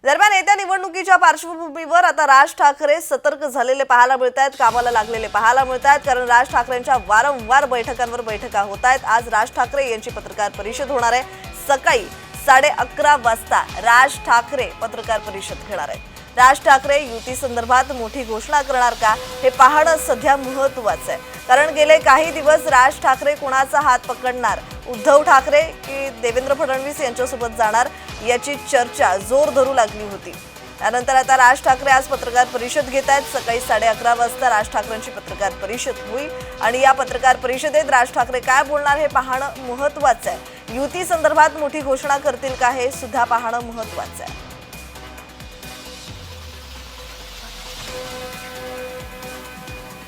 दरम्यान येत्या निवडणुकीच्या पार्श्वभूमीवर आता राज ठाकरे सतर्क झालेले पाहायला मिळत आहेत, कामाला लागलेले पाहायला मिळत आहेत। कारण राज ठाकरेंच्या वारंवार बैठकांवर बैठका होत आहेत। आज राज ठाकरे यांची पत्रकार परिषद होणार आहे। सकाळी 11:30 वाजता राज ठाकरे पत्रकार परिषद घेणार आहेत। राज ठाकरे युती संदर्भात मोठी घोषणा करणार का हे पाहणं सध्या महत्त्वाचं आहे। कारण गेले काही दिवस राज ठाकरे कोणाचा हात पकडणार, उद्धव ठाकरे की देवेंद्र फडणवीस यांच्यासोबत जाणार याची चर्चा जोर धरू लागली होती। त्यानंतर आता राज ठाकरे आज पत्रकार परिषद घेत आहेत। सकाळी 11:30 वाजता राज ठाकरेंची पत्रकार परिषद होईल आणि या पत्रकार परिषदेत राज ठाकरे काय बोलणार हे पाहणं महत्त्वाचं आहे। युती संदर्भात मोठी घोषणा करतील का हे सुद्धा पाहणं महत्त्वाचं आहे।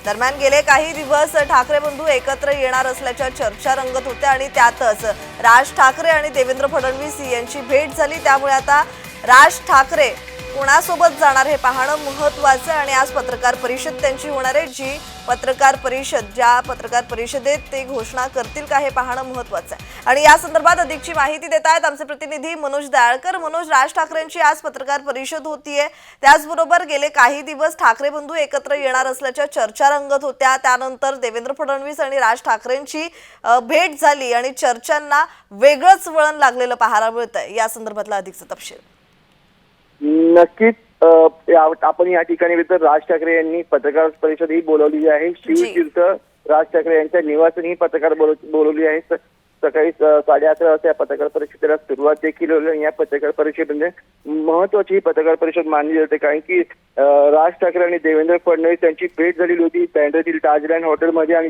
दरम्यान गेले काही दिवस ठाकरे बंधू एकत्र येणार असल्याच्या चर्चा रंगत होत्या आणि त्यातच राज ठाकरे आणि देवेंद्र फडणवीस यांची भेट झाली। त्यामुळे आता राज ठाकरे कोणासोबत जाणार हे पाहणं महत्त्वाचं आहे आणि आज पत्रकार परिषद त्यांची होणार आहे। जी पत्रकार परिषद ज्या पत्रकार परिषदेत ते घोषणा करतील का हे पाहणं महत्त्वाचं आहे। आणि या संदर्भात अधिकची माहिती देत आहेत आमचे प्रतिनिधी मनोज दाळकर। मनोज, राज ठाकरेंची आज पत्रकार परिषद होतीये, त्याचबरोबर गेले काही दिवस ठाकरे बंधू एकत्र येणार असल्याच्या चर्चा रंगत होत्या। त्यानंतर देवेंद्र फडणवीस आणि राज ठाकरेंची भेट झाली आणि चर्चांना वेगळंच वळण लागलेलं पाहायला मिळतंय। या संदर्भातला अधिकचा तपशील नक्कीच आपण या ठिकाणी राज ठाकरे यांनी पत्रकार परिषद ही बोलवली आहे। शिवतीर्थ राज ठाकरे यांच्या निवासाने ही पत्रकार बोलवली आहे। सकाळी 11:30 वाजता या पत्रकार परिषदेला सुरुवात देखील होईल। या पत्रकार परिषदेमध्ये महत्वाची ही पत्रकार परिषद मानली जाते, कारण की राज ठाकरे आणि देवेंद्र फडणवीस यांची भेट झालेली होती बँड्रातील ताजलँड हॉटेलमध्ये आणि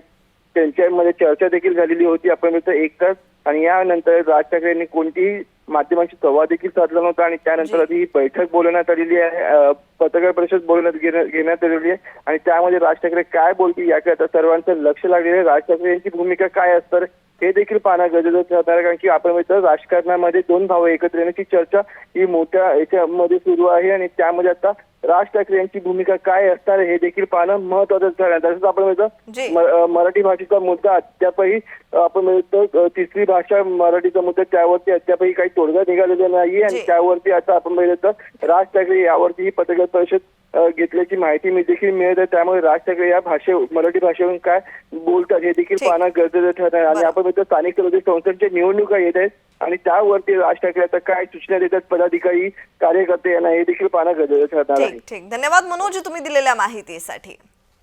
त्यांच्यामध्ये चर्चा देखील झालेली होती आपण 1 तास। आणि यानंतर राज ठाकरे यांनी कोणतीही माध्यमांशी संवाद देखील साधला नव्हता आणि त्यानंतर ही बैठक बोलवण्यात आलेली आहे, पत्रकार परिषद घेण्यात आलेली आहे आणि त्यामध्ये राज ठाकरे काय बोलतील याकडे आता सर्वांचं लक्ष लागलेलं आहे। राज ठाकरे यांची भूमिका काय असणार हे देखील पाहणं गरजेचं ठरणार, कारण की आपण राजकारणामध्ये 2 भाव एकत्र येण्याची चर्चा ही मोठ्या याच्यामध्ये सुरू आहे आणि त्यामध्ये आता राज ठाकरे यांची भूमिका काय असणार हे देखील पाहणं महत्त्वाचं ठरणार। तसंच आपण मराठी भाषेचा मुद्दा अद्यापही आपण तिसरी भाषा मराठीचा मुद्दा त्यावरती अद्यापही काही तोडगा निघालेला नाहीये आणि त्यावरती आता आपण राज ठाकरे यावरती ही पत्रकार परिषद घेतल्याची माहिती मी देखील मिळत आहे। त्यामुळे राज ठाकरे या मराठी भाषेवरून काय बोलतात हे देखील पाहणं गरजेचं ठरणार आणि आपण स्थानिक स्वराज्य संस्थांच्या निवडणुका येत आहेत आणि त्यावरती राज ठाकरे आता काय सूचना देतात पदाधिकारी कार्यकर्ते यांना हे देखील पाहणं गरजेचं ठरणार आहे। ठीक, धन्यवाद मनोज तुम्ही दिलेल्या माहितीसाठी।